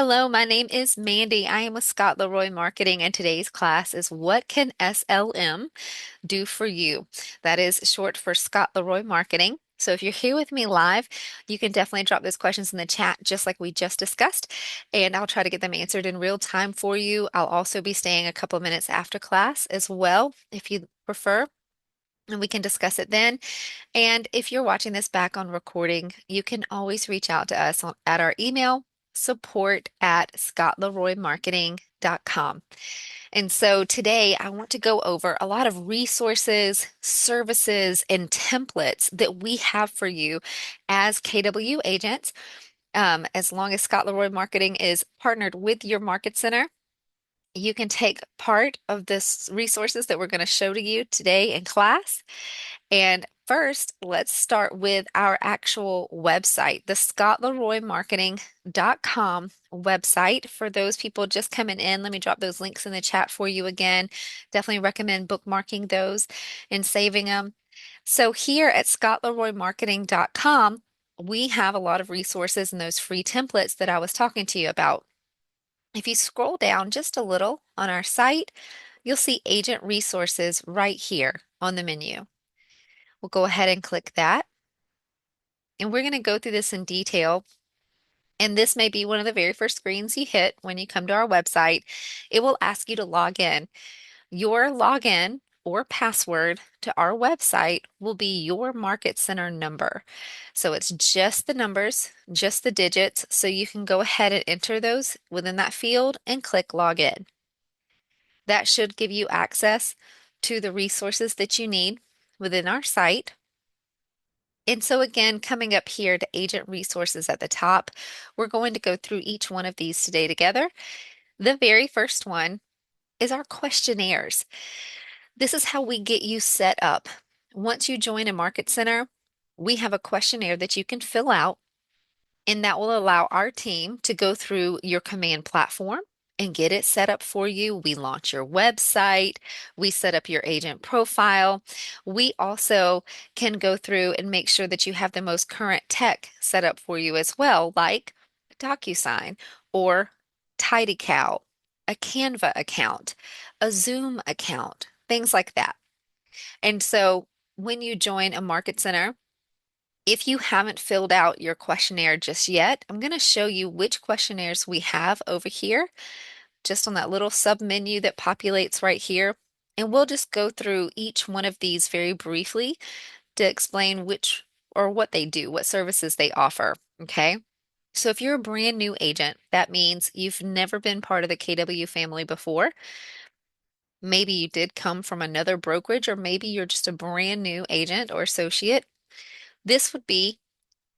Hello, my name is Mandy. I am with Scott Leroy Marketing, and today's class is What Can SLM Do for You? That is short for Scott Leroy Marketing. So if you're here with me live, you can definitely drop those questions in the chat, just like we just discussed, and I'll try to get them answered in real time for you. I'll also be staying a couple of minutes after class as well, if you prefer, and we can discuss it then. And if you're watching this back on recording, you can always reach out to us at our email, support@scottleroymarketing.com. And so today I want to go over a lot of resources, services, and templates that we have for you as KW agents. As long as Scott Leroy Marketing is partnered with your market center, you can take part of this resources that we're going to show to you today in class. And first, let's start with our actual website, the scottleroymarketing.com website. For those people just coming in, let me drop those links in the chat for you again. Definitely recommend bookmarking those and saving them. So here at scottleroymarketing.com, we have a lot of resources and those free templates that I was talking to you about. If you scroll down just a little on our site, you'll see agent resources right here on the menu. We'll go ahead and click that. And we're going to go through this in detail. And this may be one of the very first screens you hit when you come to our website. It will ask you to log in. Your login or password to our website will be your market center number. So it's just the numbers, just the digits. So you can go ahead and enter those within that field and click login. That should give you access to the resources that you need within our site. And so again, coming up here to agent resources at the top, we're going to go through each one of these today together. The very first one is our questionnaires. This is how we get you set up. Once you join a market center, we have a questionnaire that you can fill out, and that will allow our team to go through your command platform and get it set up for you. We launch your website, we set up your agent profile. We also can go through and make sure that you have the most current tech set up for you as well, like DocuSign or TidyCal, a Canva account, a Zoom account, things like that. And so when you join a market center, if you haven't filled out your questionnaire just yet, I'm going to show you which questionnaires we have over here, just on that little sub menu that populates right here. And we'll just go through each one of these very briefly to explain which or what they do, what services they offer. Okay. So if you're a brand new agent, that means you've never been part of the KW family before. Maybe you did come from another brokerage, or maybe you're just a brand new agent or associate. This would be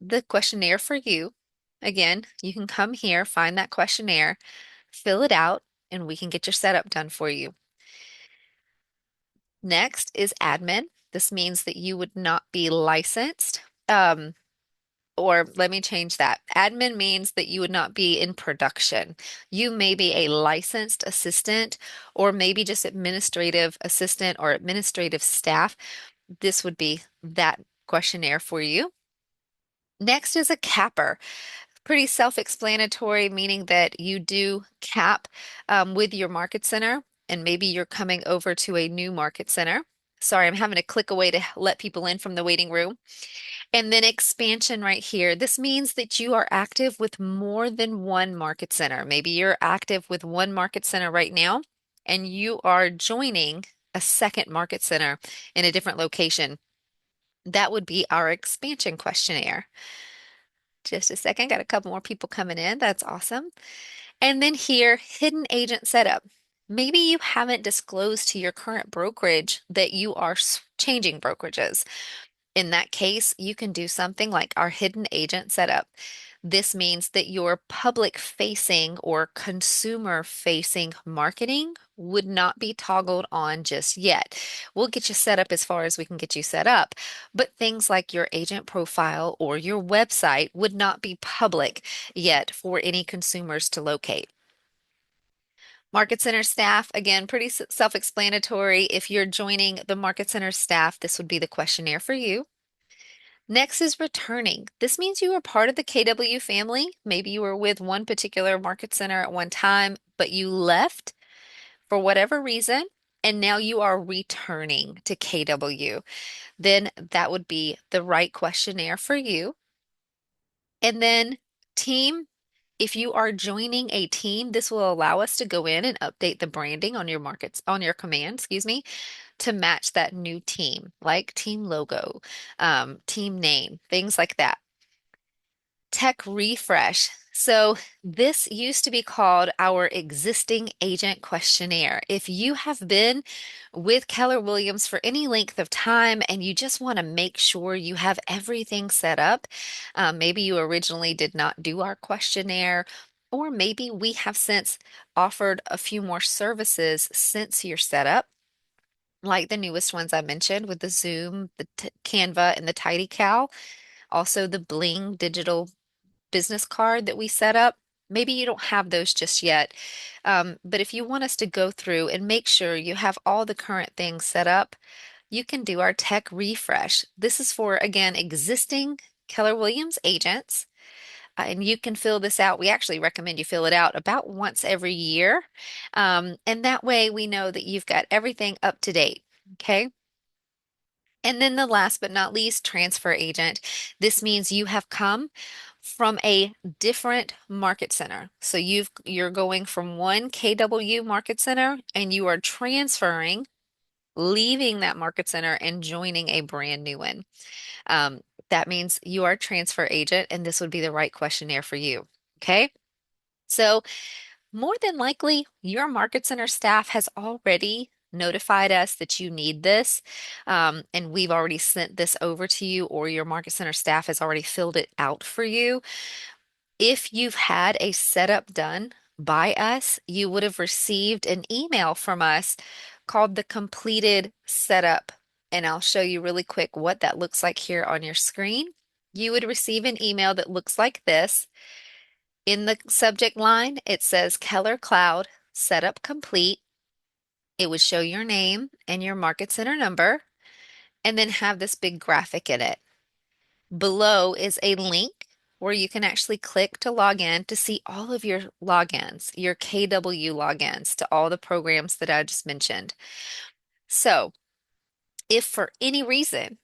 the questionnaire for you. Again, you can come here, find that questionnaire, fill it out, and we can get your setup done for you. Next is admin. This means that you would not be licensed. Or let me change that. Admin means that you would not be in production. You may be a licensed assistant or maybe just administrative assistant or administrative staff. This would be that questionnaire for you. Next is a capper. Pretty self-explanatory, meaning that you do cap with your market center, and maybe you're coming over to a new market center. Sorry, I'm having to click away to let people in from the waiting room. And then expansion right here. This means that you are active with more than one market center. Maybe you're active with one market center right now, and you are joining a second market center in a different location. That would be our expansion questionnaire. Just a second, got a couple more people coming in. That's awesome. And then here, hidden agent setup. Maybe you haven't disclosed to your current brokerage that you are changing brokerages. In that case, you can do something like our hidden agent setup. This means that your public facing or consumer facing marketing would not be toggled on just yet. We'll get you set up as far as we can get you set up, but things like your agent profile or your website would not be public yet for any consumers to locate. Market Center staff, again, pretty self-explanatory. If you're joining the Market Center staff, this would be the questionnaire for you. Next is returning. This means you are part of the KW family. Maybe you were with one particular market center at one time, but you left for whatever reason, and now you are returning to KW. Then that would be the right questionnaire for you. And then team, if you are joining a team, this will allow us to go in and update the branding on your markets, on your command, excuse me, to match that new team, like team logo, team name, things like that. Tech refresh. So, this used to be called our existing agent questionnaire. If you have been with Keller Williams for any length of time and you just want to make sure you have everything set up, maybe you originally did not do our questionnaire, or maybe we have since offered a few more services since you're set up, like the newest ones I mentioned with the Zoom, the Canva, and the Tidy Cow. Also, the Bling digital business card that we set up. Maybe you don't have those just yet. But if you want us to go through and make sure you have all the current things set up, you can do our tech refresh. This is for, again, existing Keller Williams agents. And you can fill this out. We actually recommend you fill it out about once every year. And that way we know that you've got everything up to date. Okay. And then the last but not least, transfer agent. This means you have come from a different market center. So you're going from one KW market center and you are transferring, leaving that market center and joining a brand new one. Um, that means you are a transfer agent and this would be the right questionnaire for you. Okay. So more than likely, your Market Center staff has already notified us that you need this, and we've already sent this over to you, or your Market Center staff has already filled it out for you. If you've had a setup done by us, you would have received an email from us called the completed setup. And I'll show you really quick what that looks like here on your screen. You would receive an email that looks like this. In the subject line, it says Keller Cloud Setup Complete. It would show your name and your Market Center number, and then have this big graphic in it. Below is a link where you can actually click to log in to see all of your logins, your KW logins to all the programs that I just mentioned. So, if for any reason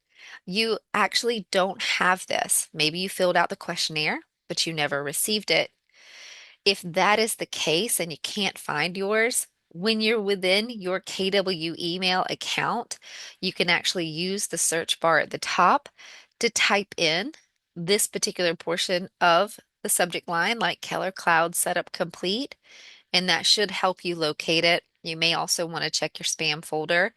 you actually don't have this, maybe you filled out the questionnaire, but you never received it. If that is the case and you can't find yours, when you're within your KW email account, you can actually use the search bar at the top to type in this particular portion of the subject line, like Keller Cloud Setup Complete, and that should help you locate it. You may also want to check your spam folder.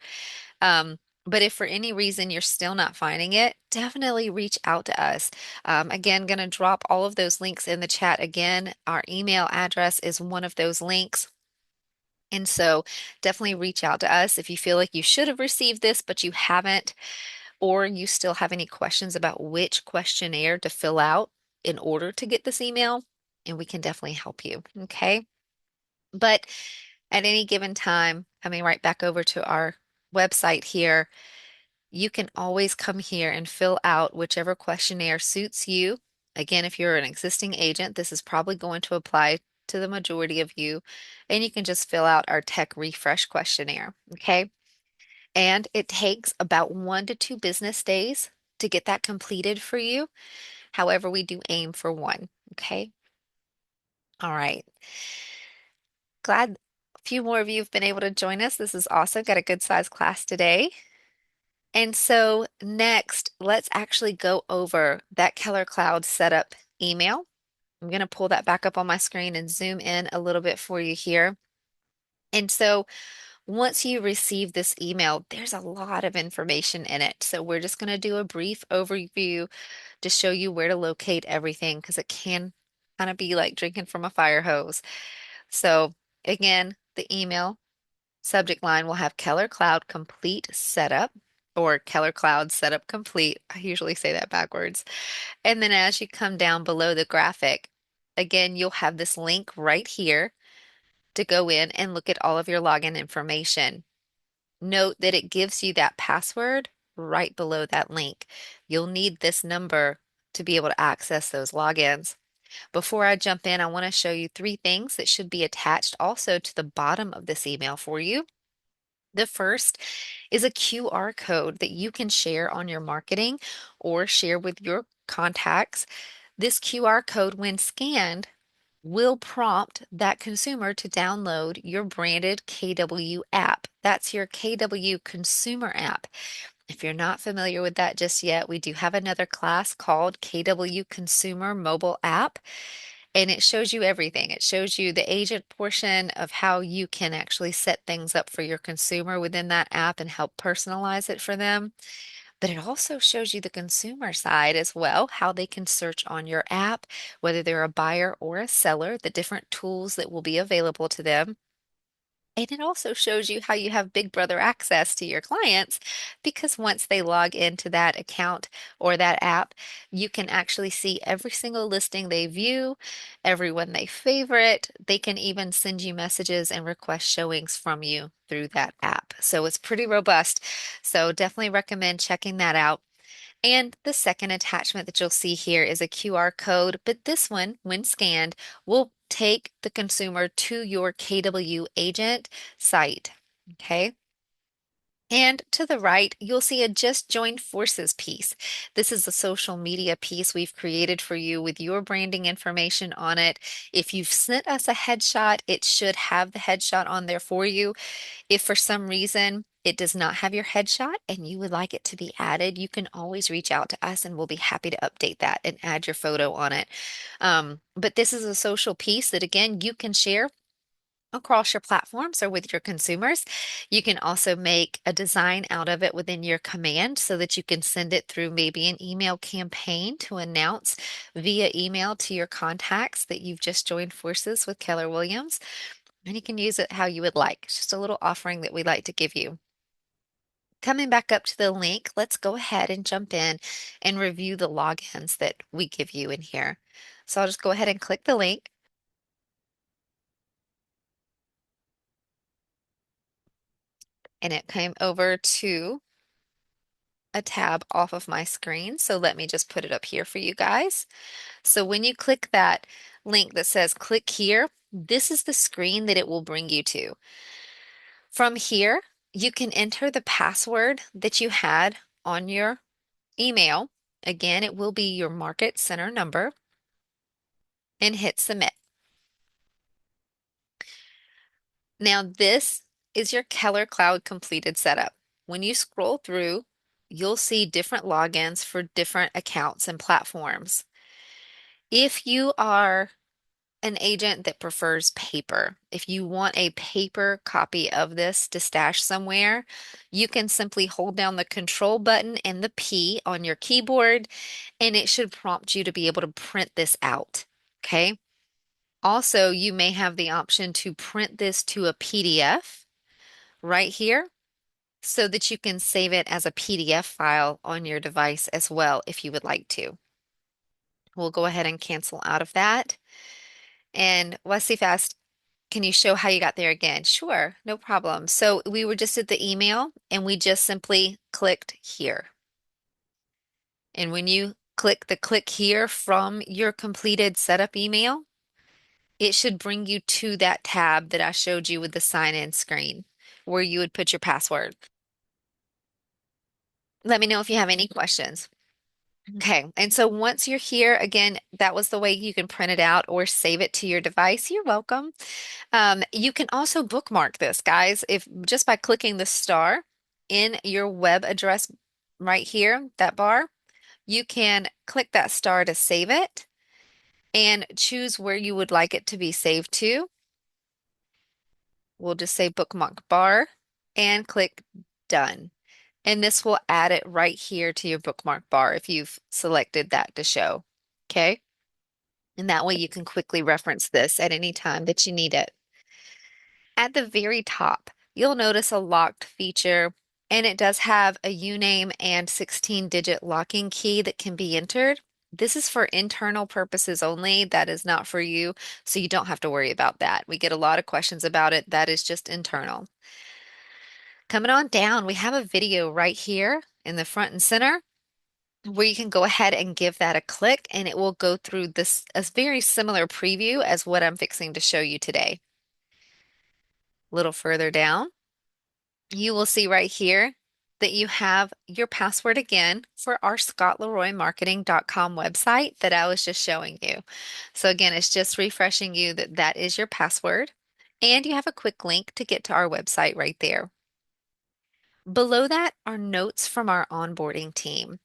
Um, but if for any reason you're still not finding it, definitely reach out to us. Again, going to drop all of those links in the chat again. Our email address is one of those links. And so definitely reach out to us if you feel like you should have received this, but you haven't, or you still have any questions about which questionnaire to fill out in order to get this email, and we can definitely help you. Okay. But at any given time, coming right back over to our website here, you can always come here and fill out whichever questionnaire suits you. Again, if you're an existing agent, this is probably going to apply to the majority of you, and you can just fill out our tech refresh questionnaire, okay? And it takes about 1 to 2 business days to get that completed for you. However, we do aim for one, okay? All right. Glad a few more of you have been able to join us. This is awesome. Got a good size class today. And so next, let's actually go over that Keller Cloud setup email. I'm going to pull that back up on my screen and zoom in a little bit for you here. And so once you receive this email, there's a lot of information in it. So we're just going to do a brief overview to show you where to locate everything because it can kind of be like drinking from a fire hose. So again, the email subject line will have Keller Cloud Complete Setup or Keller Cloud Setup Complete. I usually say that backwards. And then as you come down below the graphic, again, you'll have this link right here to go in and look at all of your login information. Note that it gives you that password right below that link. You'll need this number to be able to access those logins. Before I jump in, I want to show you three things that should be attached also to the bottom of this email for you. The first is a QR code that you can share on your marketing or share with your contacts. This QR code, when scanned, will prompt that consumer to download your branded KW app. That's your KW consumer app. If you're not familiar with that just yet, we do have another class called KW Consumer Mobile App, and it shows you everything. It shows you the agent portion of how you can actually set things up for your consumer within that app and help personalize it for them. But it also shows you the consumer side as well, how they can search on your app, whether they're a buyer or a seller, the different tools that will be available to them. And it also shows you how you have Big Brother access to your clients because once they log into that account or that app, you can actually see every single listing they view, everyone they favorite. They can even send you messages and request showings from you through that app. So it's pretty robust. So definitely recommend checking that out. And the second attachment that you'll see here is a QR code, but this one, when scanned, will take the consumer to your KW agent site. Okay. And to the right, you'll see a Just Join Forces piece. This is a social media piece we've created for you with your branding information on it. If you've sent us a headshot, it should have the headshot on there for you. If for some reason it does not have your headshot and you would like it to be added, you can always reach out to us and we'll be happy to update that and add your photo on it. But this is a social piece that, again, you can share across your platforms or with your consumers. You can also make a design out of it within your command so that you can send it through maybe an email campaign to announce via email to your contacts that you've just joined forces with Keller Williams. And you can use it how you would like. It's just a little offering that we like to give you. Coming back up to the link, let's go ahead and jump in and review the logins that we give you in here. So I'll just go ahead and click the link. And it came over to a tab off of my screen. So let me just put it up here for you guys. So when you click that link that says click here, this is the screen that it will bring you to. From here, you can enter the password that you had on your email. Again, it will be your market center number and hit submit. Now, this is your Keller Cloud completed setup. When you scroll through, you'll see different logins for different accounts and platforms. If you are an agent that prefers paper, if you want a paper copy of this to stash somewhere, you can simply hold down the control button and the P on your keyboard, and it should prompt you to be able to print this out. Okay. Also, you may have the option to print this to a PDF right here so that you can save it as a PDF file on your device as well if you would like to. We'll go ahead and cancel out of that. And let's see fast. Can you show how you got there again? Sure, no problem. So we were just at the email and we just simply clicked here. And when you click the click here from your completed setup email, it should bring you to that tab that I showed you with the sign in screen where you would put your password. Let me know if you have any questions. Okay, and so once you're here, again, that was the way you can print it out or save it to your device. You're welcome. You can also bookmark this, guys, if just by clicking the star in your web address right here, that bar, you can click that star to save it and choose where you would like it to be saved to. We'll just say bookmark bar and click done. And this will add it right here to your bookmark bar if you've selected that to show. Okay. And that way you can quickly reference this at any time that you need it. At the very top, you'll notice a locked feature, and it does have a uname and 16-digit locking key that can be entered. This is for internal purposes only. That is not for you, so you don't have to worry about that. We get a lot of questions about it. That is just internal. Coming on down, we have a video right here. in the front and center where you can go ahead and give that a click and it will go through this a very similar preview as what I'm fixing to show you today. A little further down, you will see right here that you have your password again for our scottleroymarketing.com website that I was just showing you. So again, it's just refreshing you that that is your password and you have a quick link to get to our website right there. Below that are notes from our onboarding team.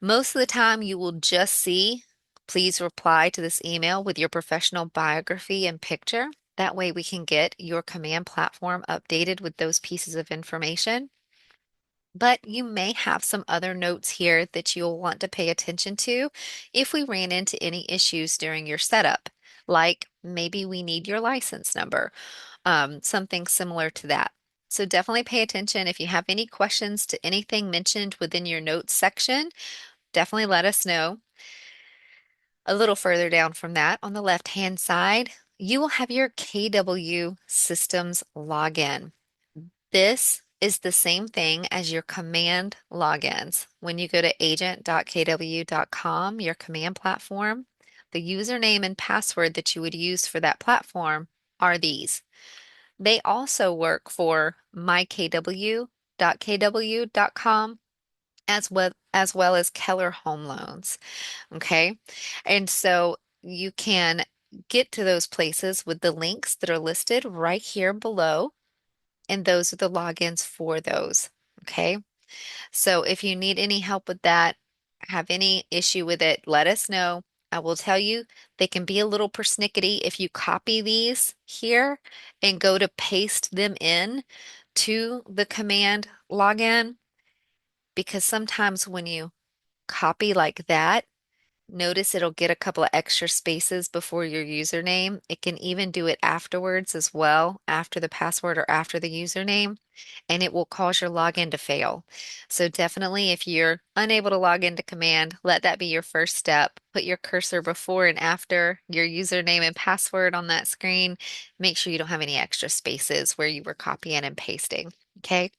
Most of the time, you will just see, please reply to this email with your professional biography and picture. That way, we can get your command platform updated with those pieces of information. But you may have some other notes here that you'll want to pay attention to if we ran into any issues during your setup, like maybe we need your license number, something similar to that. So definitely pay attention. If you have any questions to anything mentioned within your notes section, definitely let us know. A little further down from that, on the left-hand side, you will have your KW Systems login. This is the same thing as your command logins. When you go to agent.kw.com, your command platform, the username and password that you would use for that platform are these. They also work for mykw.kw.com as well as Keller Home Loans. Okay. And so you can get to those places with the links that are listed right here below. And those are the logins for those. Okay. So if you need any help with that, have any issue with it, let us know. I will tell you, they can be a little persnickety if you copy these here and go to paste them in to the command login, because sometimes when you copy like that, notice it'll get a couple of extra spaces before your username. It can even do it afterwards as well, after the password or after the username, and it will cause your login to fail. So definitely, if you're unable to log into command, let that be your first step. Put your cursor before and after your username and password on that screen. Make sure you don't have any extra spaces where you were copying and pasting. Okay.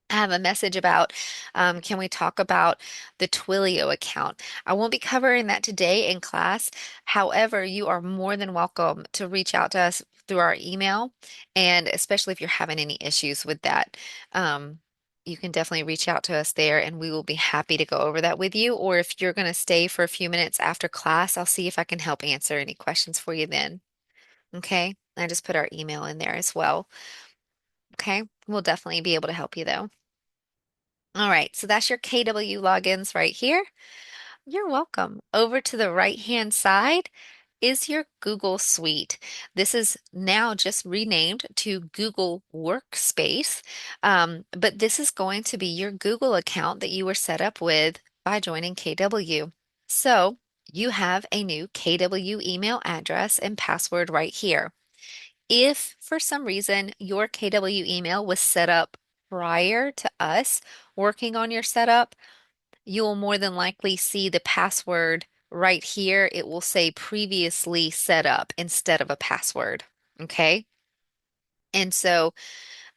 I have a message about, can we talk about the Twilio account? I won't be covering that today in class. However, you are more than welcome to reach out to us through our email, and especially if you're having any issues with that. Um, you can definitely reach out to us there and we will be happy to go over that with you. Or if you're going to stay for a few minutes after class, I'll see if I can help answer any questions for you then. Okay. I just put our email in there as well. Okay. We'll definitely be able to help you though. All right, so that's your KW logins right here. You're welcome. Over to the right-hand side is your Google Suite. This is now just renamed to Google Workspace, but this is going to be your Google account that you were set up with by joining KW. So you have a new KW email address and password right here. If for some reason your KW email was set up prior to us working on your setup, you will more than likely see the password right here. It will say previously set up instead of a password. Okay. And so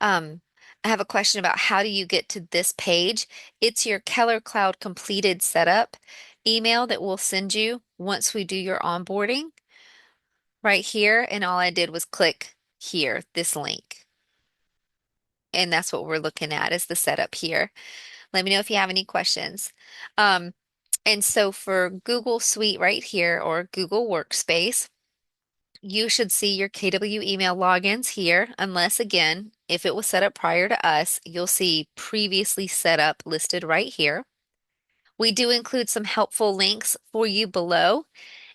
I have a question about how do you get to this page? It's your Keller Cloud completed setup email that we'll send you once we do your onboarding right here. And all I did was click here, this link. And that's what we're looking at is the setup here. Let me know if you have any questions. Um, and so for Google Suite right here or Google Workspace, you should see your KW email logins here, unless again, if it was set up prior to us, you'll see previously set up listed right here. We do include some helpful links for you below.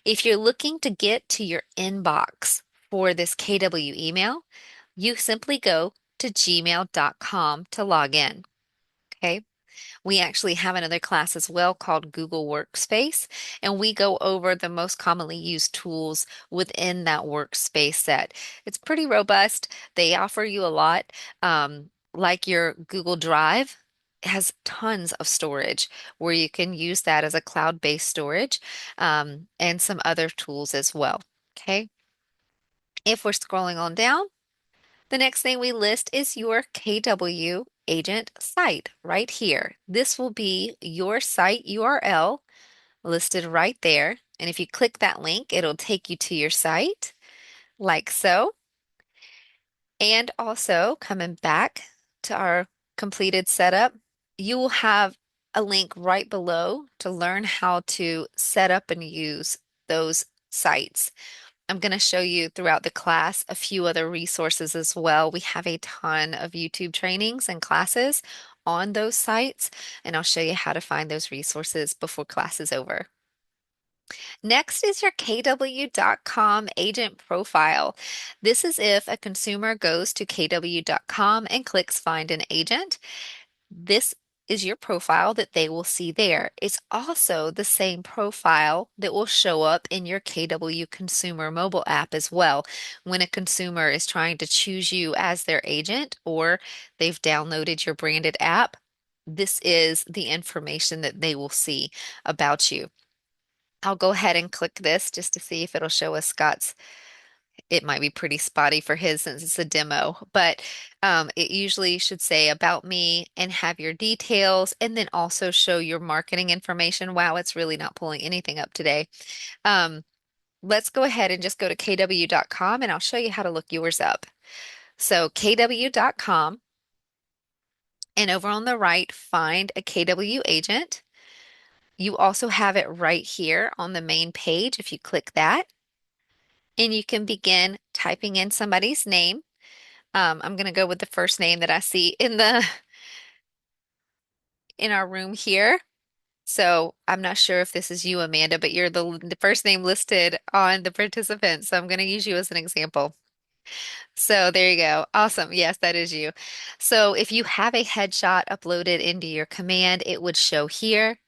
If you're looking to get to your inbox for this KW email, you simply go to gmail.com to log in. Okay. We actually have another class as well called Google Workspace, and we go over the most commonly used tools within that workspace set. It's pretty robust. They offer you a lot, like your Google Drive has tons of storage where you can use that as a cloud-based storage, and some other tools as well. Okay. If we're scrolling on down, the next thing we list is your KW Agent site right here. This will be your site URL listed right there. And if you click that link, it'll take you to your site like so. And also coming back to our completed setup, you will have a link right below to learn how to set up and use those sites. I'm going to show you throughout the class a few other resources as well. We have a ton of YouTube trainings and classes on those sites, and I'll show you how to find those resources before class is over. Next is your KW.com agent profile. This is if a consumer goes to KW.com and clicks Find an Agent. This is your profile that they will see there. It's also the same profile that will show up in your KW consumer mobile app as well. When a consumer is trying to choose you as their agent or they've downloaded your branded app, this is the information that they will see about you. I'll go ahead and click this just to see if it'll show us Scott's. It might be pretty spotty for his since it's a demo, but it usually should say about me and have your details and then also show your marketing information. Wow, it's really not pulling anything up today. Um, let's go ahead and just go to kw.com and I'll show you how to look yours up. So kw.com and over on the right, find a KW agent. You also have it right here on the main page if you click that. And you can begin typing in somebody's name. I'm going to go with the first name that I see in the in our room here. So I'm not sure if this is you, Amanda, but you're the first name listed on the participant. So I'm going to use you as an example. So there you go. Awesome. Yes, that is you. So if you have a headshot uploaded into your command, it would show here.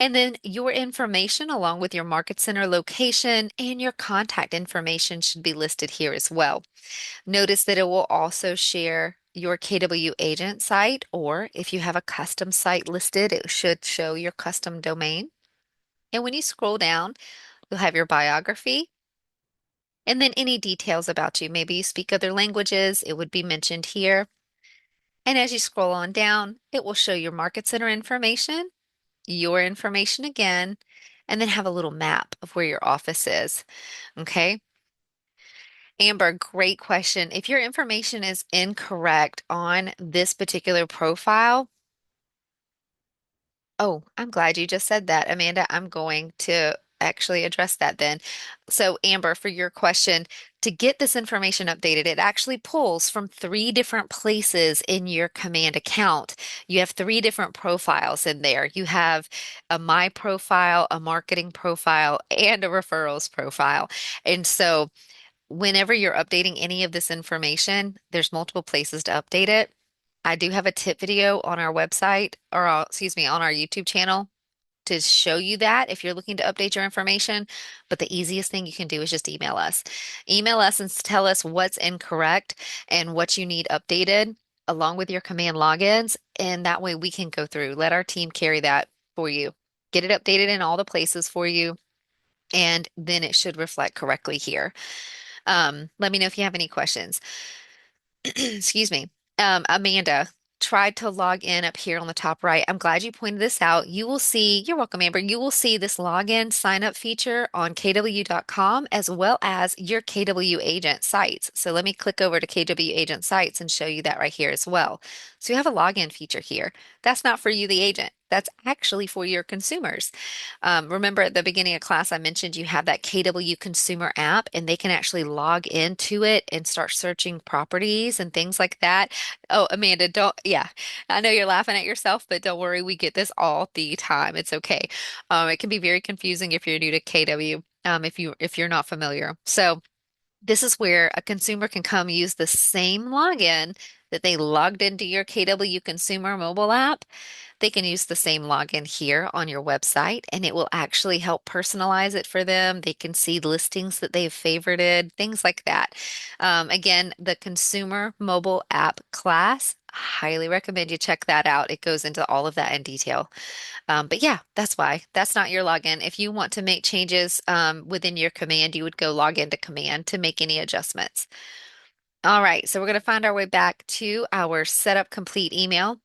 And then your information along with your market center location and your contact information should be listed here as well. Notice that it will also share your KW agent site, or if you have a custom site listed, it should show your custom domain. And when you scroll down, you'll have your biography and then any details about you. Maybe you speak other languages, it would be mentioned here. And as you scroll on down, it will show your market center information, your information again, and then have a little map of where your office is. Okay. Amber, great question. If your information is incorrect on this particular profile, oh, I'm glad you just said that, Amanda. I'm going to actually address that then. So, Amber, for your question, to get this information updated, it actually pulls from three different places in your command account. You have three different profiles in there. You have a My profile, a marketing profile, and a referrals profile. And so, whenever you're updating any of this information, there's multiple places to update it. I do have a tip video on our website, or excuse me, on our YouTube channel to show you that if you're looking to update your information. But the easiest thing you can do is just email us. Email us and tell us what's incorrect and what you need updated along with your command logins. And that way we can go through, let our team carry that for you, get it updated in all the places for you, and then it should reflect correctly here. Let me know if you have any questions. Excuse me. Amanda tried to log in up here on the top right. I'm glad you pointed this out. You will see, you're welcome, Amber. You will see this login sign up feature on kw.com as well as your KW agent sites. So let me click over to KW agent sites and show you that right here as well. So you have a login feature here. That's not for you, the agent. That's actually for your consumers. Remember at the beginning of class, I mentioned you have that KW consumer app and they can actually log into it and start searching properties and things like that. Oh, Amanda, don't, yeah, I know you're laughing at yourself, but don't worry, we get this all the time. It's okay. It can be very confusing if you're new to KW, if you're not familiar. So this is where a consumer can come use the same login that they logged into your KW consumer mobile app. They can use the same login here on your website and it will actually help personalize it for them. They can see listings that they've favorited, things like that. Again, the consumer mobile app class, highly recommend you check that out. It goes into all of that in detail. But yeah, that's why. That's not your login. If you want to make changes within your command, you would go log into command to make any adjustments. All right, so we're going to find our way back to our setup complete email.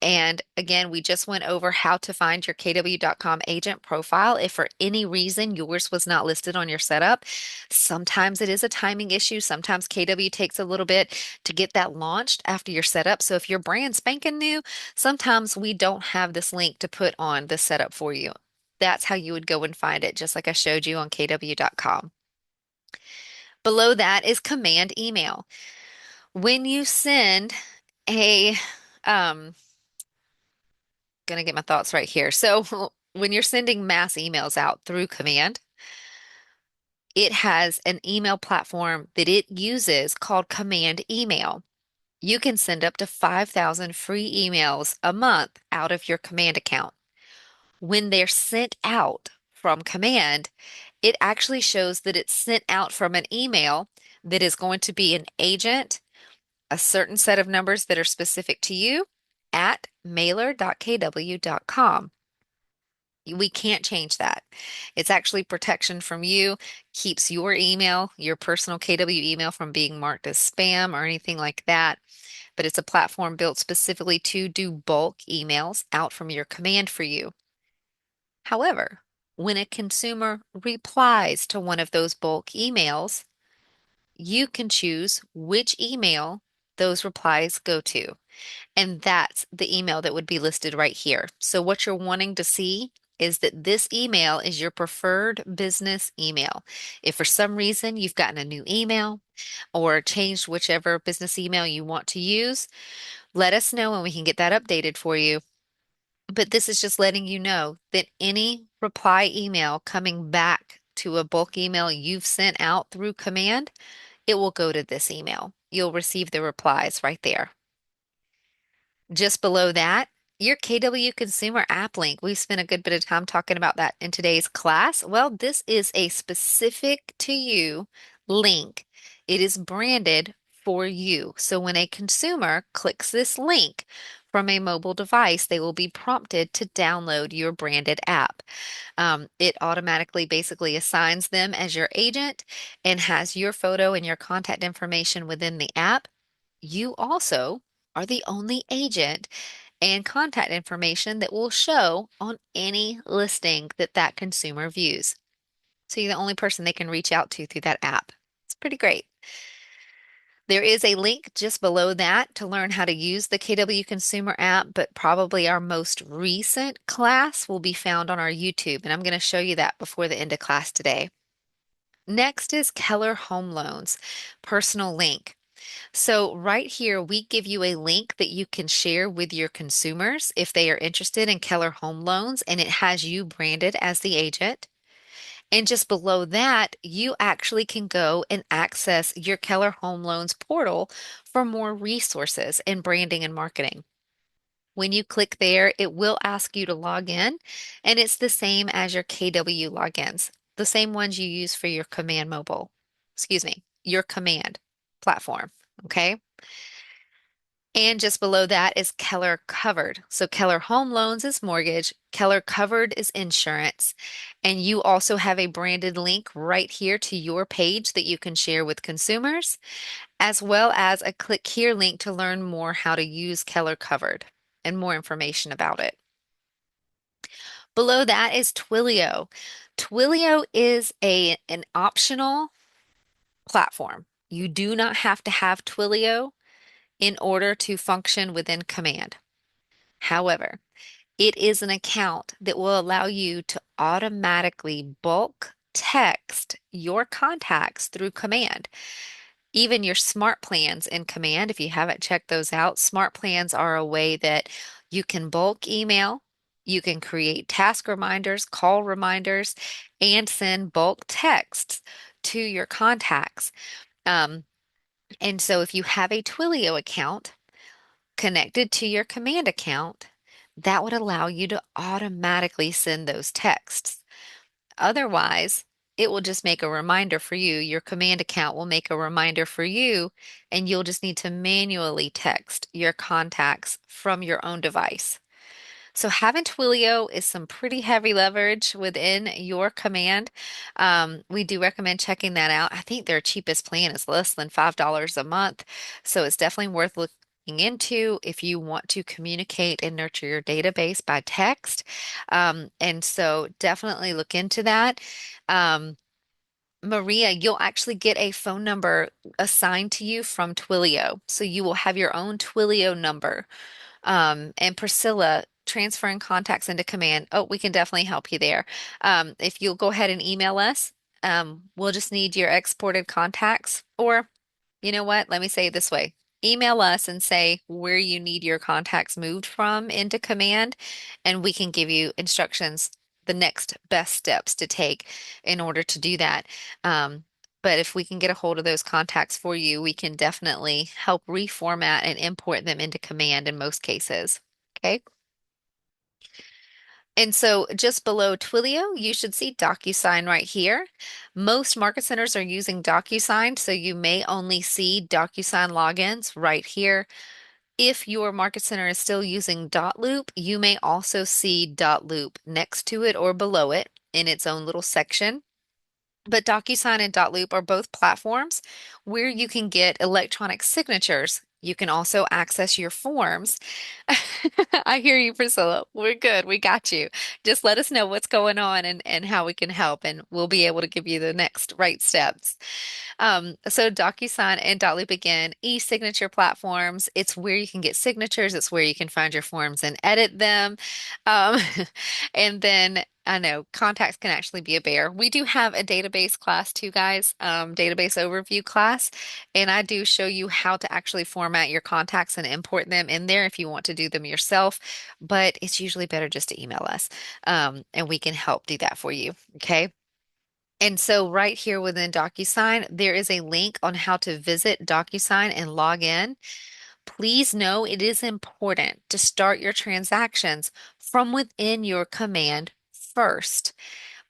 And again, we just went over how to find your KW.com agent profile. If for any reason yours was not listed on your setup, sometimes it is a timing issue. Sometimes KW takes a little bit to get that launched after your setup. So if you're brand spanking new, sometimes we don't have this link to put on the setup for you. That's how you would go and find it, just like I showed you on KW.com. Below that is command email. When you send a, gonna get my thoughts right here. So when you're sending mass emails out through command, it has an email platform that it uses called command email. You can send up to 5,000 free emails a month out of your command account. When they're sent out from command, it actually shows that it's sent out from an email that is going to be an agent, a certain set of numbers that are specific to you at mailer.kw.com. We can't change that. It's actually protection from you, keeps your email, your personal KW email from being marked as spam or anything like that. But it's a platform built specifically to do bulk emails out from your command for you. However, when a consumer replies to one of those bulk emails, you can choose which email those replies go to. And that's the email that would be listed right here. So what you're wanting to see is that this email is your preferred business email. If for some reason you've gotten a new email or changed whichever business email you want to use, let us know and we can get that updated for you. But this is just letting you know that any reply email coming back to a bulk email you've sent out through command, it will go to this email. You'll receive the replies right there. Just below that, your KW Consumer App link. We've spent a good bit of time talking about that in today's class. Well, this is a specific to you link. It is branded for you. So when a consumer clicks this link from a mobile device, they will be prompted to download your branded app. It automatically basically assigns them as your agent and has your photo and your contact information within the app. You also are the only agent and contact information that will show on any listing that that consumer views. So you're the only person they can reach out to through that app. It's pretty great. There is a link just below that to learn how to use the KW Consumer app, but probably our most recent class will be found on our YouTube, and I'm going to show you that before the end of class today. Next is Keller Home Loans, personal link. So right here, we give you a link that you can share with your consumers if they are interested in Keller Home Loans, and it has you branded as the agent. And just below that, you actually can go and access your Keller Home Loans portal for more resources in branding and marketing. When you click there, it will ask you to log in, and it's the same as your KW logins, the same ones you use for your command mobile, excuse me, your command platform. Okay. And just below that is Keller Covered. So Keller Home Loans is mortgage, Keller Covered is insurance. And you also have a branded link right here to your page that you can share with consumers, as well as a click here link to learn more how to use Keller Covered and more information about it. Below that is Twilio. Twilio is an optional platform. You do not have to have Twilio in order to function within command. However, it is an account that will allow you to automatically bulk text your contacts through command. Even your smart plans in command, if you haven't checked those out, smart plans are a way that you can bulk email, you can create task reminders, call reminders, and send bulk texts to your contacts. Um, and so if you have a Twilio account, connected to your command account, that would allow you to automatically send those texts. Otherwise, it will just make a reminder for you. Your command account will make a reminder for you, and you'll just need to manually text your contacts from your own device. So having Twilio is some pretty heavy leverage within your command. We do recommend checking that out. I think their cheapest plan is less than $5 a month. So it's definitely worth looking into if you want to communicate and nurture your database by text. And so definitely look into that. Um, Maria, you'll actually get a phone number assigned to you from Twilio. So you will have your own Twilio number. And Priscilla, transferring contacts into command. Oh, we can definitely help you there. If you'll go ahead and email us, we'll just need your exported contacts. Or, you know what? Let me say it this way. Email us and say where you need your contacts moved from into command, and we can give you instructions, the next best steps to take in order to do that. But if we can get a hold of those contacts for you, we can definitely help reformat and import them into command in most cases. Okay. And so just below Twilio, you should see DocuSign right here. Most market centers are using DocuSign, so you may only see DocuSign logins right here. If your market center is still using .loop, you may also see .loop next to it or below it in its own little section. But DocuSign and .loop are both platforms where you can get electronic signatures. You can also access your forms. I hear you, Priscilla. We're good. We got you. Just let us know what's going on and how we can help, and we'll be able to give you the next right steps. So DocuSign and .loop again, e-signature platforms. It's where you can get signatures. It's where you can find your forms and edit them. Um, and then I know contacts can actually be a bear. We do have a database class too, guys, database overview class, and I do show you how to actually format your contacts and import them in there if you want to do them yourself. But it's usually better just to email us, and we can help do that for you. Okay. And so right here within DocuSign, there is a link on how to visit DocuSign and log in. Please know it is important to start your transactions from within your command first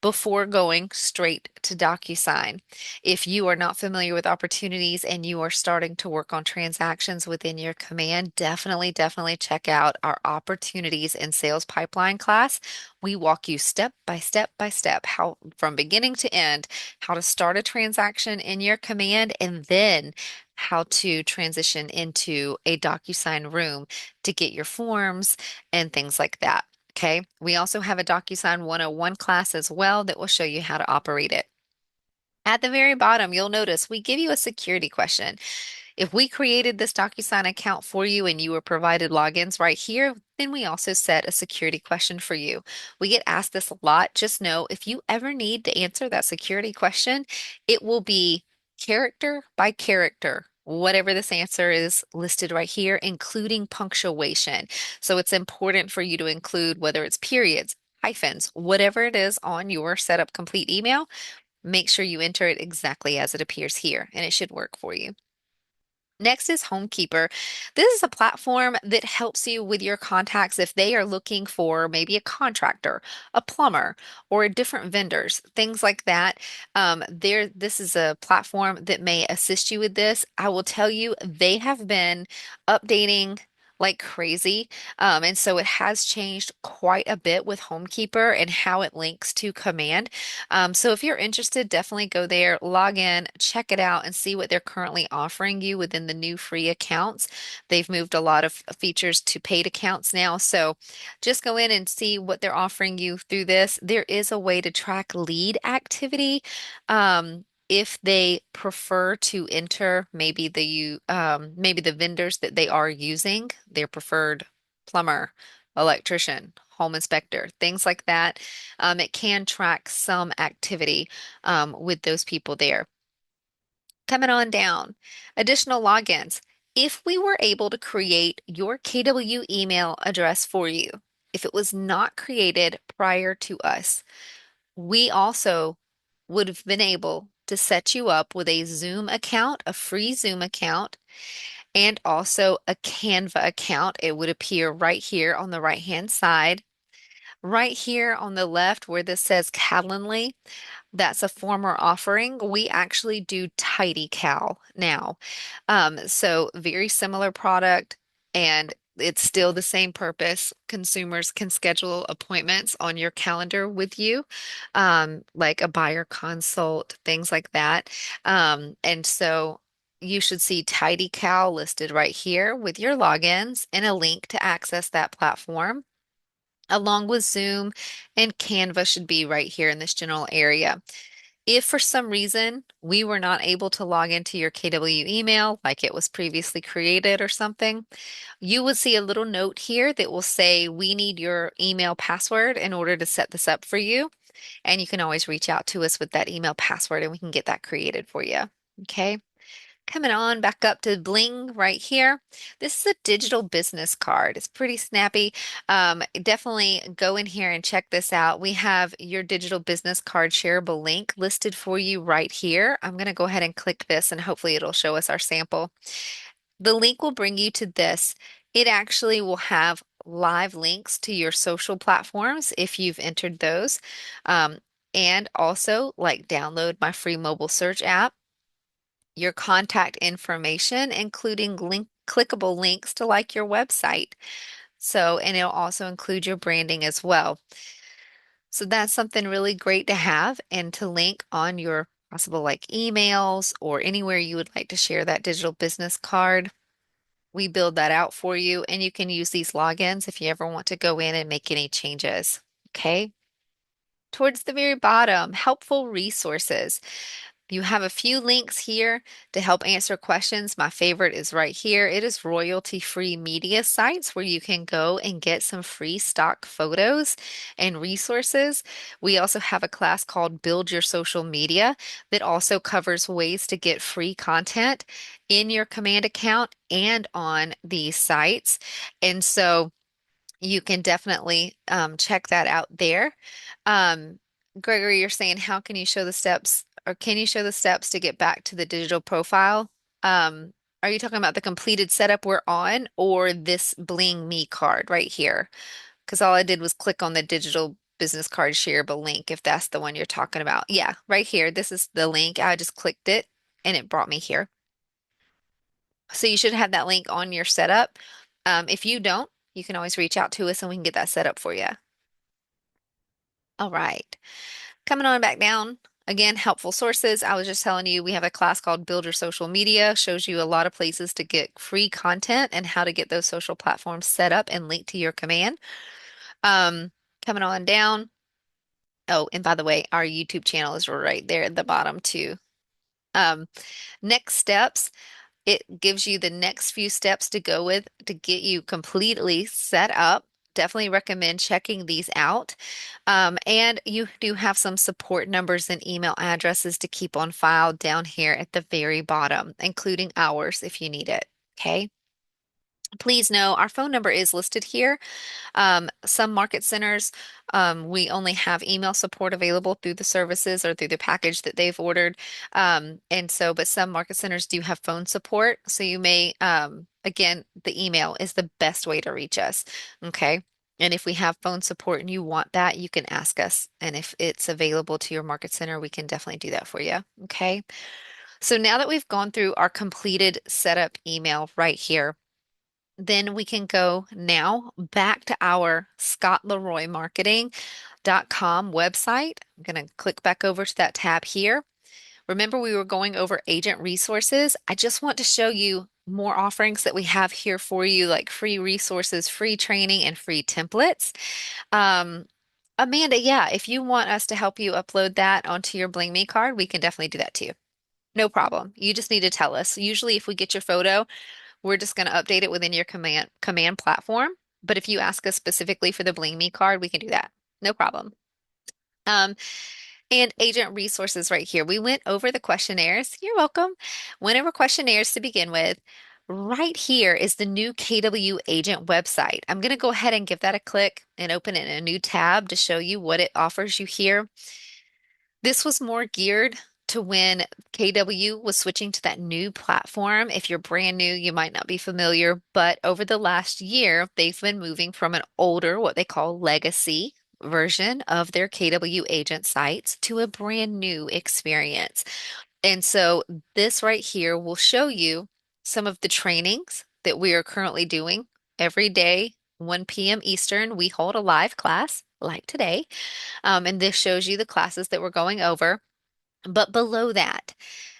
before going straight to DocuSign. If you are not familiar with opportunities and you are starting to work on transactions within your command, definitely check out our opportunities and sales pipeline class. We walk you step by step, how from beginning to end, how to start a transaction in your command and then how to transition into a DocuSign room to get your forms and things like that. Okay. We also have a DocuSign 101 class as well that will show you how to operate it. At the very bottom, you'll notice we give you a security question. If we created this DocuSign account for you and you were provided logins right here, then we also set a security question for you. We get asked this a lot. Just know if you ever need to answer that security question, it will be character by character. Whatever this answer is listed right here, including punctuation. So it's important for you to include whether it's periods, hyphens, whatever it is on your setup complete email, make sure you enter it exactly as it appears here, and it should work for you. Next is Homekeeper. This is a platform that helps you with your contacts if they are looking for maybe a contractor, a plumber, or different vendors, things like that. This is a platform that may assist you with this. I will tell you, they have been updating like crazy. And so it has changed quite a bit with Homekeeper and how it links to Command. So if you're interested, definitely go there, log in, check it out, and see what they're currently offering you within the new free accounts. They've moved a lot of features to paid accounts now. So just go in and see what they're offering you through this. There is a way to track lead activity. If they prefer to enter maybe the vendors that they are using, their preferred plumber, electrician, home inspector, things like that. It can track some activity with those people there. Coming on down, additional logins. If we were able to create your KW email address for you, if it was not created prior to us, we also would have been able to set you up with a Zoom account, a free Zoom account, and also a Canva account. It would appear right here on the right-hand side. Right here on the left where this says Calendly, that's a former offering. We actually do TidyCal now. So very similar product and it's still the same purpose. Consumers can schedule appointments on your calendar with you, like a buyer consult, things like that. And so you should see Tidy Cow listed right here with your logins and a link to access that platform, along with Zoom and Canva should be right here in this general area. If for some reason we were not able to log into your KW email, like it was previously created or something, you would see a little note here that will say, we need your email password in order to set this up for you. And you can always reach out to us with that email password and we can get that created for you. Okay. Coming on back up to Bling right here. This is a digital business card. It's pretty snappy. Definitely go in here and check this out. We have your digital business card shareable link listed for you right here. I'm going to go ahead and click this and hopefully it'll show us our sample. The link will bring you to this. It actually will have live links to your social platforms if you've entered those. Um, and also like download my free mobile search app, your contact information, including clickable links to like your website. So, and it'll also include your branding as well. So that's something really great to have and to link on your possible like emails or anywhere you would like to share that digital business card. We build that out for you and you can use these logins if you ever want to go in and make any changes. Okay. Towards the very bottom, helpful resources. You have a few links here to help answer questions. My favorite is right here. It is royalty-free media sites where you can go and get some free stock photos and resources. We also have a class called Build Your Social Media that also covers ways to get free content in your command account and on these sites. And so you can definitely check that out there. Um, Gregory, you're saying, how can you show the steps, or can you show the steps to get back to the digital profile? Are you talking about the completed setup we're on, or this Bling Me card right here? Because all I did was click on the digital business card shareable link, if that's the one you're talking about. Yeah, right here. This is the link. I just clicked it and it brought me here. So you should have that link on your setup. If you don't, you can always reach out to us and we can get that set up for you. All right. Coming on back down. Again, helpful sources. I was just telling you we have a class called Build Your Social Media, shows you a lot of places to get free content and how to get those social platforms set up and linked to your command. Um, Coming on down. Oh, and by the way, our YouTube channel is right there at the bottom too. Um, Next steps. It gives you the next few steps to go with to get you completely set up. Definitely recommend checking these out. And you do have some support numbers and email addresses to keep on file down here at the very bottom, including ours if you need it. Okay. Please know our phone number is listed here. Some market centers, we only have email support available through the services or through the package that they've ordered. And so, but some market centers do have phone support. So you may, again, the email is the best way to reach us. Okay. And if we have phone support and you want that, you can ask us. And if it's available to your market center, we can definitely do that for you. Okay. So now that we've gone through our completed setup email right here, then we can go now back to our scottleroymarketing.com website. I'm going to click back over to that tab here. Remember, we were going over agent resources. I just want to show you more offerings that we have here for you, like free resources, free training, and free templates. Um, Amanda, yeah, if you want us to help you upload that onto your Bling Me card, we can definitely do that too. No problem. You just need to tell us. Usually, if we get your photo, we're just going to update it within your command platform. But if you ask us specifically for the Bling Me card, we can do that. No problem. Um, and agent resources right here. We went over the questionnaires. You're welcome. Went over questionnaires to begin with. Right here is the new KW agent website. I'm going to go ahead and give that a click and open it in a new tab to show you what it offers you here. This was more geared to when KW was switching to that new platform. If you're brand new, you might not be familiar, but over the last year, they've been moving from an older, what they call legacy version of their KW agent sites to a brand new experience. And so this right here will show you some of the trainings that we are currently doing every day, 1 p.m. Eastern, we hold a live class like today. And this shows you the classes that we're going over. But below that,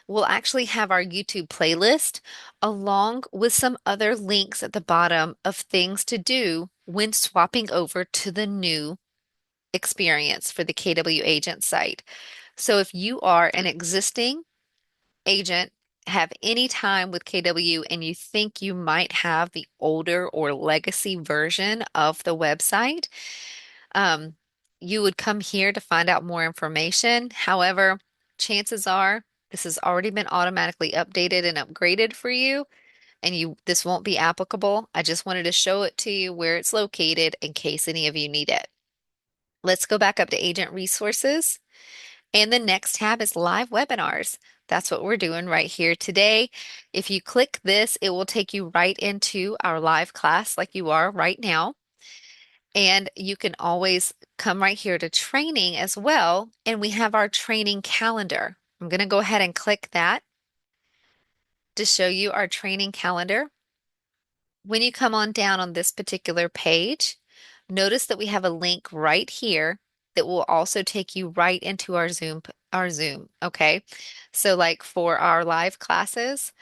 we'll actually have our YouTube playlist along with some other links at the bottom of things to do when swapping over to the new experience for the KW agent site. So if you are an existing agent, have any time with KW and you think you might have the older or legacy version of the website, um, you would come here to find out more information. However, chances are this has already been automatically updated and upgraded for you, and this won't be applicable. I just wanted to show it to you where it's located in case any of you need it. Let's go back up to Agent Resources. And the next tab is live webinars. That's what we're doing right here today. If you click this, it will take you right into our live class like you are right now. And you can always come right here to training as well. And we have our training calendar. I'm going to go ahead and click that to show you our training calendar. When you come on down on this particular page, notice that we have a link right here that will also take you right into our Zoom, okay? So like for our live classes,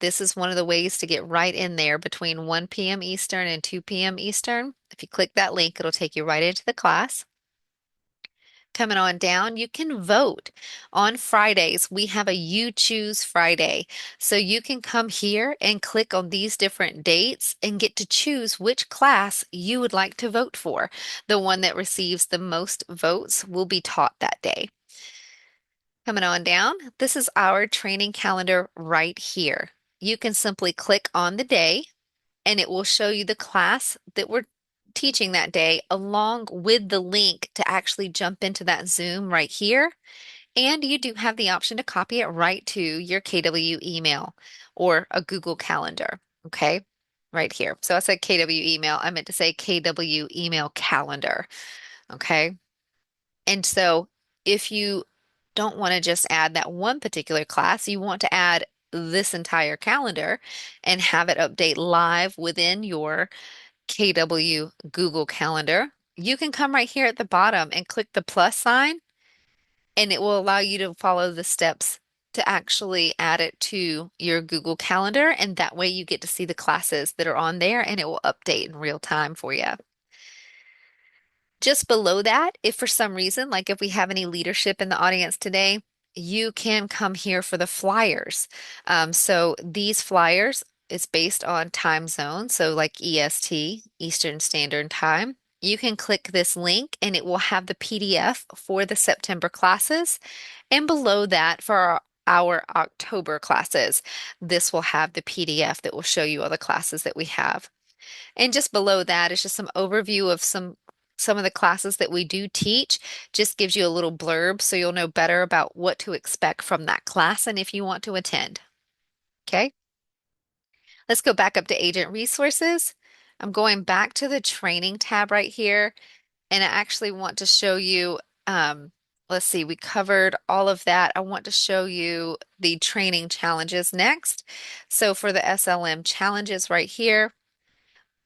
this is one of the ways to get right in there between 1 p.m. Eastern and 2 p.m. Eastern. If you click that link, it'll take you right into the class. Coming on down, you can vote. On Fridays, we have a You Choose Friday. So you can come here and click on these different dates and get to choose which class you would like to vote for. The one that receives the most votes will be taught that day. Coming on down, this is our training calendar right here. You can simply click on the day and it will show you the class that we're teaching that day along with the link to actually jump into that Zoom right here. And you do have the option to copy it right to your KW email or a Google Calendar. Okay, right here. So I said KW email. I meant to say KW email calendar. Okay. And so if you don't want to just add that one particular class, you want to add this entire calendar and have it update live within your KW Google Calendar, you can come right here at the bottom and click the plus sign, and it will allow you to follow the steps to actually add it to your Google Calendar. And that way you get to see the classes that are on there and it will update in real time for you. Just below that, if for some reason, like if we have any leadership in the audience today, you can come here for the flyers. So these flyers is based on time zone, so like EST, Eastern Standard Time. You can click this link and it will have the PDF for the September classes. And below that, for our October classes, this will have the PDF that will show you all the classes that we have. And just below that is just some overview of some of the classes that we do teach. Just gives you a little blurb so you'll know better about what to expect from that class and if you want to attend. Okay, let's go back up to Agent Resources. I'm going back to the training tab right here, and I actually want to show you, let's see, we covered all of that. I want to show you the training challenges next. So for the SLM challenges right here,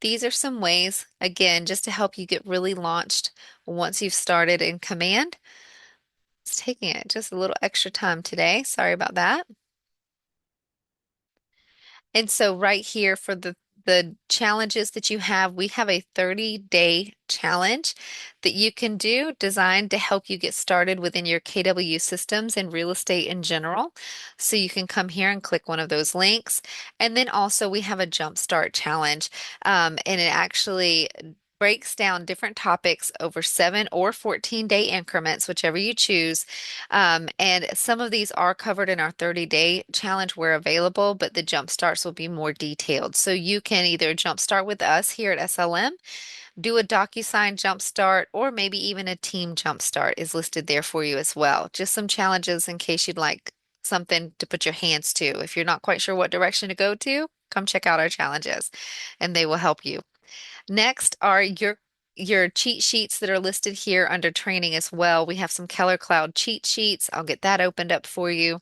these are some ways, again, just to help you get really launched once you've started in command. It's taking it just a little extra time today. Sorry about that. And so right here for the challenges that you have, we have a 30-day challenge that you can do designed to help you get started within your KW systems and real estate in general. So you can come here and click one of those links. And then also we have a Jumpstart challenge. And it actually breaks down different topics over 7 or 14-day increments, whichever you choose. And some of these are covered in our 30-day challenge where available, but the jump starts will be more detailed. So you can either jump start with us here at SLM, do a DocuSign jump start, or maybe even a team jump start is listed there for you as well. Just some challenges in case you'd like something to put your hands to. If you're not quite sure what direction to go to, come check out our challenges and they will help you. Next are your cheat sheets that are listed here under training as well. We have some Keller Cloud cheat sheets. I'll get that opened up for you.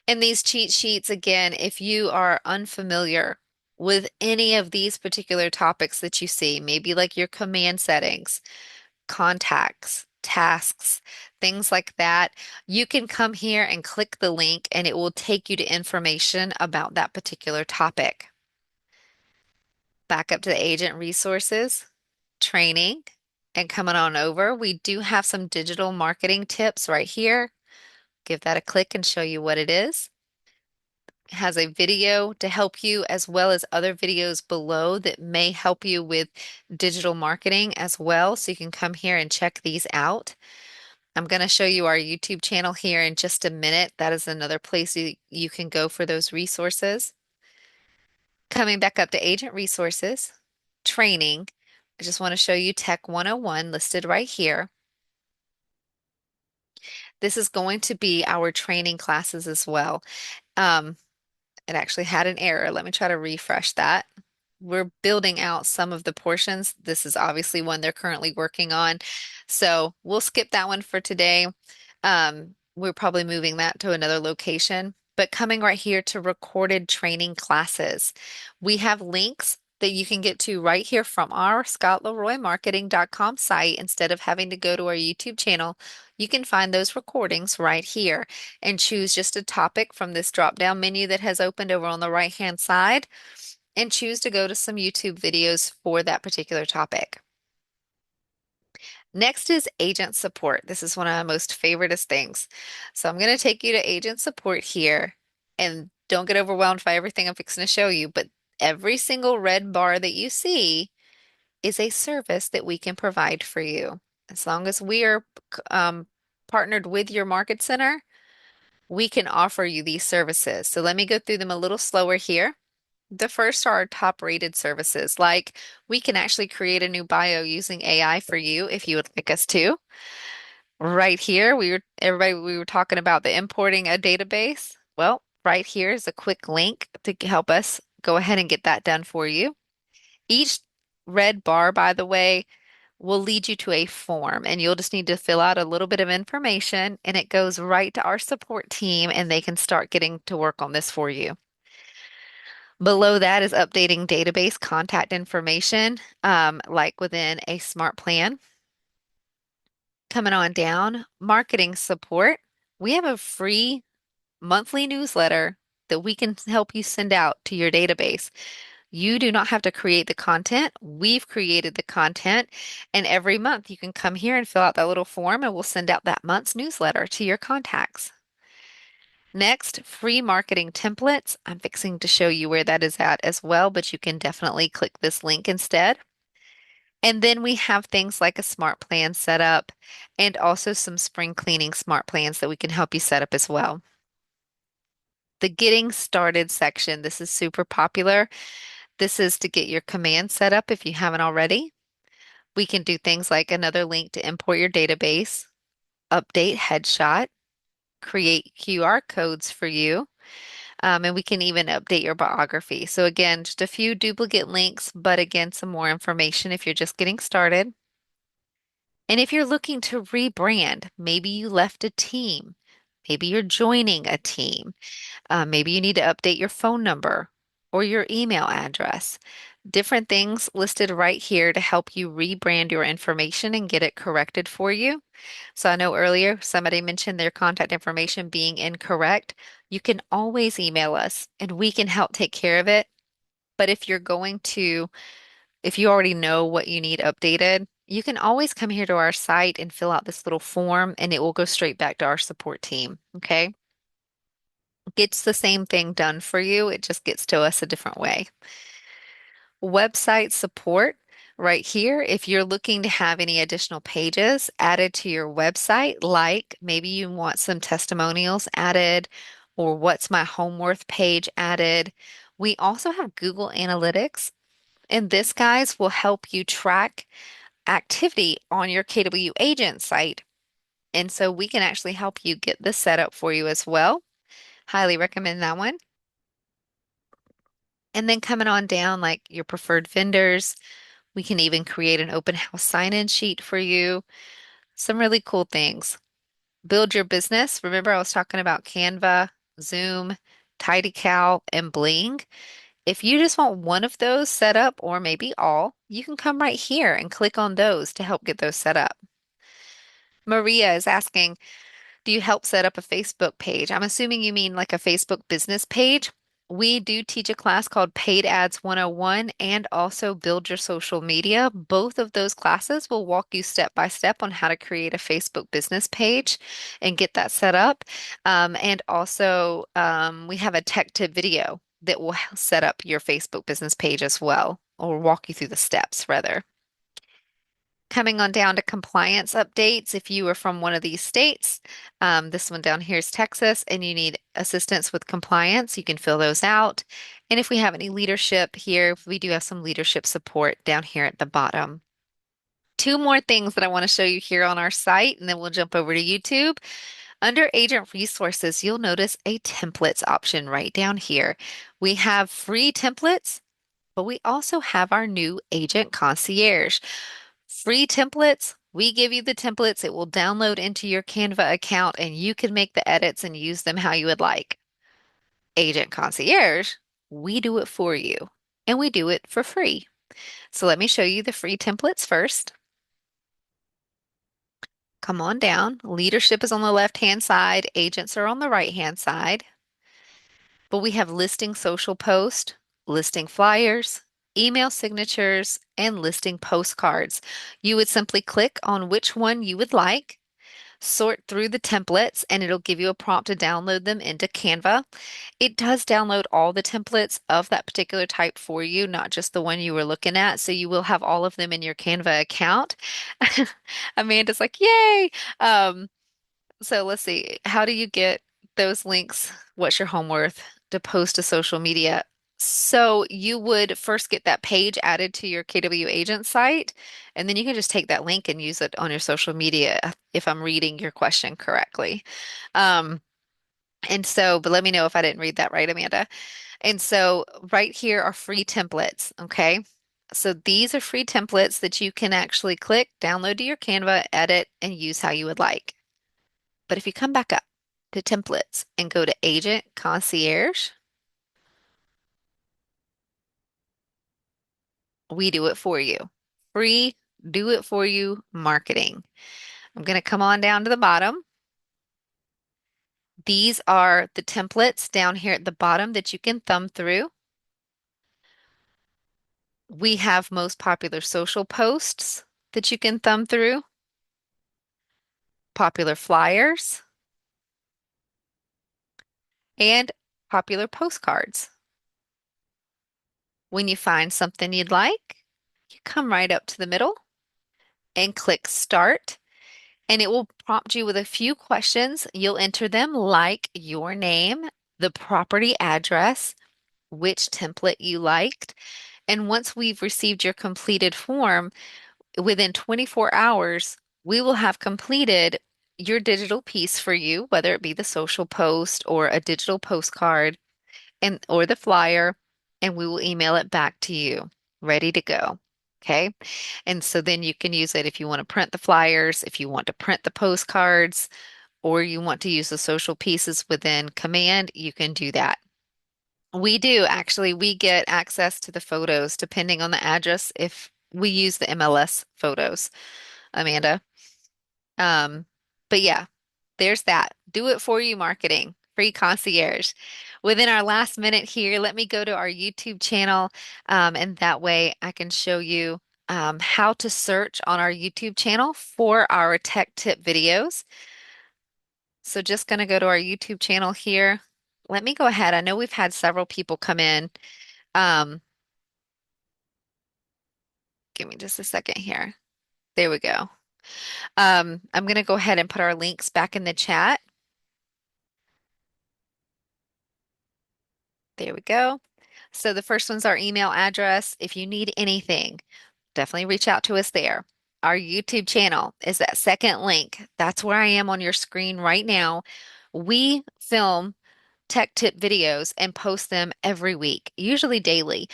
And these cheat sheets, again, if you are unfamiliar with any of these particular topics that you see, maybe like your command settings, contacts, tasks, things like that, you can come here and click the link and it will take you to information about that particular topic. Back up to the agent resources, training, and coming on over, we do have some digital marketing tips right here. Give that a click and show you what it is. It has a video to help you as well as other videos below that may help you with digital marketing as well. So you can come here and check these out. I'm going to show you our YouTube channel here in just a minute. That is another place you can go for those resources. Coming back up to agent resources, training. I just want to show you Tech 101 listed right here. This is going to be our training classes as well. Um, it actually had an error. Let me try to refresh that. We're building out some of the portions. This is obviously one they're currently working on. So we'll skip that one for today. We're probably moving that to another location. But coming right here to recorded training classes, we have links that you can get to right here from our scottleroymarketing.com site. Instead of having to go to our YouTube channel, you can find those recordings right here and choose just a topic from this drop-down menu that has opened over on the right-hand side and choose to go to some YouTube videos for that particular topic. Next is agent support. This is one of my most favoriteest things. So I'm going to take you to agent support here, and don't get overwhelmed by everything I'm fixing to show you, but every single red bar that you see is a service that we can provide for you. As long as we are partnered with your market center, we can offer you these services. So let me go through them a little slower here. The first are our top rated services, like we can actually create a new bio using AI for you if you would like us to. Right here, we were talking about the importing a database. Well, right here is a quick link to help us go ahead and get that done for you. Each red bar, by the way, will lead you to a form and you'll just need to fill out a little bit of information and it goes right to our support team and they can start getting to work on this for you. Below that is updating database contact information, like within a smart plan. Coming on down, marketing support. We have a free monthly newsletter that we can help you send out to your database. You do not have to create the content. We've created the content. And every month you can come here and fill out that little form and we'll send out that month's newsletter to your contacts. Next, free marketing templates. I'm fixing to show you where that is at as well, but you can definitely click this link instead. And then we have things like a smart plan set up and also some spring cleaning smart plans that we can help you set up as well. The getting started section, this is super popular. This is to get your command set up if you haven't already. We can do things like another link to import your database, update headshot, create QR codes for you, and we can even update your biography. So again, just a few duplicate links, but again, some more information if you're just getting started. And if you're looking to rebrand, maybe you left a team, maybe you're joining a team, maybe you need to update your phone number or your email address. Different things listed right here to help you rebrand your information and get it corrected for you. So I know earlier somebody mentioned their contact information being incorrect. You can always email us and we can help take care of it. But if you already know what you need updated, you can always come here to our site and fill out this little form and it will go straight back to our support team. Okay. Gets the same thing done for you. It just gets to us a different way. Website support right here. If you're looking to have any additional pages added to your website, like maybe you want some testimonials added or what's my home worth page added. We also have Google Analytics, and this, guys, will help you track activity on your KW agent site. And so we can actually help you get this set up for you as well. Highly recommend that one. And then coming on down, like your preferred vendors, we can even create an open house sign-in sheet for you. Some really cool things. Build your business. Remember, I was talking about Canva, Zoom, TidyCal, and Bling. If you just want one of those set up, or maybe all, you can come right here and click on those to help get those set up. Maria is asking, do you help set up a Facebook page? I'm assuming you mean like a Facebook business page. We do teach a class called Paid Ads 101 and also Build Your Social Media. Both of those classes will walk you step by step on how to create a Facebook business page and get that set up. And also, we have a tech tip video that will set up your Facebook business page as well, or walk you through the steps rather. Coming on down to compliance updates, if you are from one of these states, this one down here is Texas, and you need assistance with compliance, you can fill those out. And if we have any leadership here, we do have some leadership support down here at the bottom. Two more things that I want to show you here on our site, and then we'll jump over to YouTube. Under Agent Resources, you'll notice a templates option right down here. We have free templates, but we also have our new Agent Concierge. Free templates. We give you the templates. It will download into your Canva account and you can make the edits and use them how you would like. Agent Concierge, we do it for you and we do it for free. So let me show you the free templates first. Come on down. Leadership is on the left-hand side. Agents are on the right-hand side. But we have listing social post, listing flyers, email signatures, and listing postcards. You would simply click on which one you would like, sort through the templates, and it'll give you a prompt to download them into Canva. It does download all the templates of that particular type for you, not just the one you were looking at. So you will have all of them in your Canva account. Amanda's like, yay! So let's see. How do you get those links? What's your home worth to post to social media? So you would first get that page added to your KW agent site, and then you can just take that link and use it on your social media if I'm reading your question correctly. Um, but let me know if I didn't read that right, Amanda. And so right here are free templates, okay? So these are free templates that you can actually click, download to your Canva, edit, and use how you would like. But if you come back up to templates and go to Agent Concierge, we do it for you. Free, do it for you marketing. I'm going to come on down to the bottom. These are the templates down here at the bottom that you can thumb through. We have most popular social posts that you can thumb through, popular flyers, and popular postcards. When you find something you'd like, you come right up to the middle and click Start, and it will prompt you with a few questions. You'll enter them like your name, the property address, which template you liked. And once we've received your completed form, within 24 hours, we will have completed your digital piece for you, whether it be the social post or a digital postcard and or the flyer, and we will email it back to you, ready to go. Okay. And so then you can use it if you want to print the flyers, if you want to print the postcards, or you want to use the social pieces within Command, you can do that. We do actually, we get access to the photos depending on the address if we use the MLS photos, Amanda. Um, but yeah, there's that. Do it for you marketing, free concierge. Within our last minute here, let me go to our YouTube channel, and that way I can show you how to search on our YouTube channel for our tech tip videos. So just going to go to our YouTube channel here. Let me go ahead. I know we've had several people come in. Um, Give me just a second here. There we go. I'm going to go ahead and put our links back in the chat. There we go. So the first one's our email address. If you need anything, definitely reach out to us there. Our YouTube channel is that second link. That's where I am on your screen right now. We film tech tip videos and post them every week, usually daily.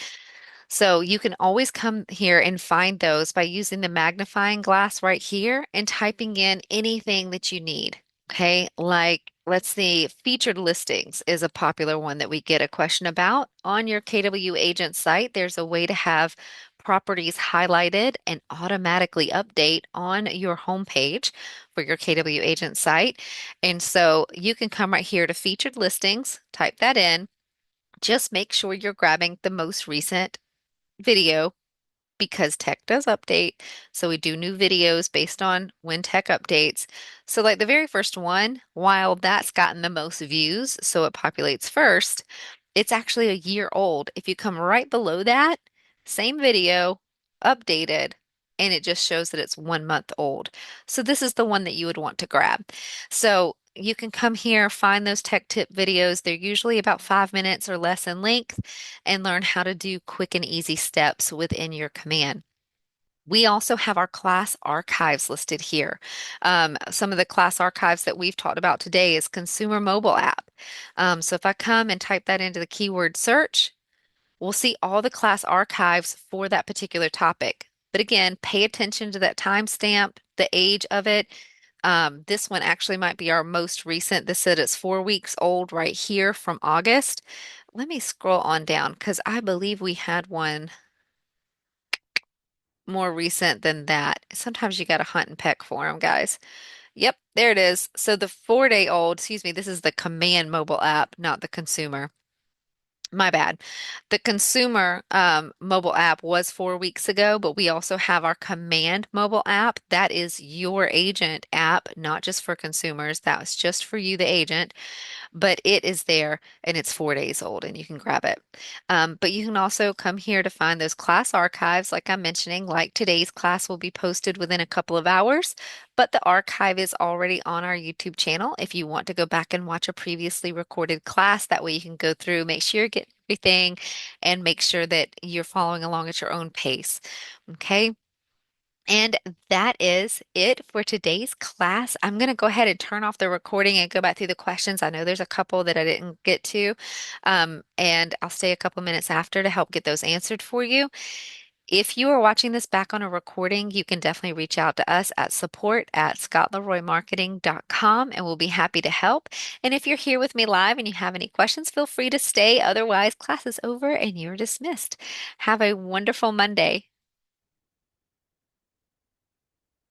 So you can always come here and find those by using the magnifying glass right here and typing in anything that you need. Okay, like let's see, featured listings is a popular one that we get a question about. On your KW agent site, there's a way to have properties highlighted and automatically update on your homepage for your KW agent site. And so you can come right here to featured listings, type that in. Just make sure you're grabbing the most recent video because tech does update. So we do new videos based on when tech updates. So, like the very first one, while that's gotten the most views, so it populates first, it's actually a year old. If you come right below that, same video, updated, and it just shows that it's 1 month old. So, this is the one that you would want to grab. So, you can come here, find those tech tip videos. They're usually about 5 minutes or less in length and learn how to do quick and easy steps within your command. We also have our class archives listed here. Some of the class archives that we've talked about today is consumer mobile app. So if I come and type that into the keyword search, we'll see all the class archives for that particular topic. But again, pay attention to that timestamp, the age of it. This one actually might be our most recent. This said it's 4 weeks old right here from August. Let me scroll on down because I believe we had one more recent than that. Sometimes you got to hunt and peck for them, guys. Yep, there it is. So the 4 day old, excuse me, this is the command mobile app, not the consumer. My bad. The consumer mobile app was 4 weeks ago, but we also have our command mobile app. That is your agent app, not just for consumers. That was just for you, the agent, but it is there and it's 4 days old and you can grab it. But you can also come here to find those class archives, like I'm mentioning, like today's class will be posted within a couple of hours, but the archive is already on our YouTube channel. If you want to go back and watch a previously recorded class, that way you can go through, make sure you get everything and make sure that you're following along at your own pace. Okay. And that is it for today's class. I'm going to go ahead and turn off the recording and go back through the questions. I know there's a couple that I didn't get to, and I'll stay a couple minutes after to help get those answered for you. If you are watching this back on a recording, you can definitely reach out to us at support@scottleroymarketing.com and we'll be happy to help. And if you're here with me live and you have any questions, feel free to stay. Otherwise, class is over and you're dismissed. Have a wonderful Monday.